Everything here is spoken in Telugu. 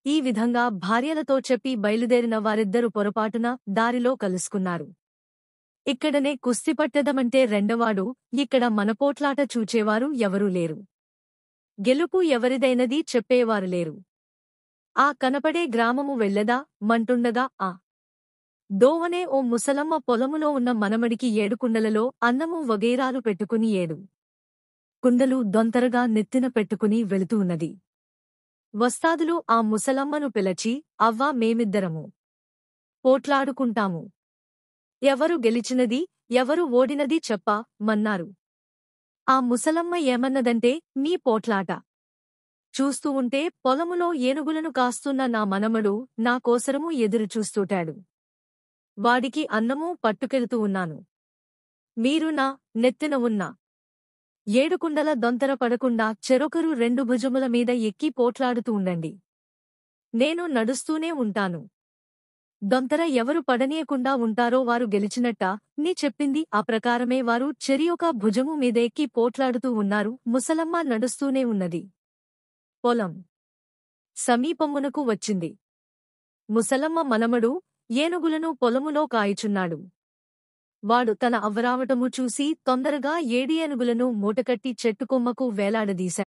ఈ విధంగా భార్యలతో చెప్పి బయలుదేరిన వారిద్దరు పొరపాటున దారిలో కలుసుకున్నారు. ఇక్కడనే కుస్తీపట్టదమంటే రెండవాడు, ఇక్కడ మనపోట్లాట చూచేవారు ఎవరూ లేరు. గెలుపు ఎవరిదైనది చెప్పేవారు లేరు. ఆ కనపడే గ్రామము వెళ్ళదా మంటుండగా ఆ దోవనే ఓ ముసలమ్మ పొలములో ఉన్న మనమడికి 7 కుండలలో అన్నము వగైరాలు పెట్టుకుని 7 కుండలు దొంతరగా నెత్తిన పెట్టుకుని వెళుతూ ఉన్నది. వస్తాదులు ఆ ముసలమ్మను పిలచి, అవ్వా మేమిద్దరము పోట్లాడుకుంటాము. ఎవరు గెలిచినది, ఎవరు ఓడినది చెప్ప మన్నారు. ఆ ముసలమ్మ ఏమన్నదంటే, మీ పోట్లాట చూస్తూ ఉంటే పొలములో ఏనుగులను కాస్తున్న నా మనమడు నా కోసరము ఎదురుచూస్తూటాడు. వాడికి అన్నమూ పట్టుకెళ్తూ ఉన్నాను. మీరు నా నెత్తిన ఉన్న 7 కుండల దొంతర పడకుండా చెరొకరు 2 భుజముల మీద ఎక్కి పోట్లాడుతూ ఉండండి. నేను నడుస్తూనే ఉంటాను. దొంతర ఎవరు పడనీయకుండా ఉంటారో వారు గెలిచినట్టా నీ చెప్పింది ఆ ప్రకారమే వారు చెరియొక భుజము మీద ఎక్కి పోట్లాడుతూ ఉన్నారు. ముసలమ్మ నడుస్తూనే ఉన్నది. పొలం సమీపమునకు వచ్చింది. ముసలమ్మ మనమడు ఏనుగులను పొలములో కాయుచున్నాడు. వాడు తన అవ్వరావటము చూసి తొందరగా 7 ఏనుగులను మూటకట్టి చెట్టుకొమ్మకు వేలాడదీశాడు.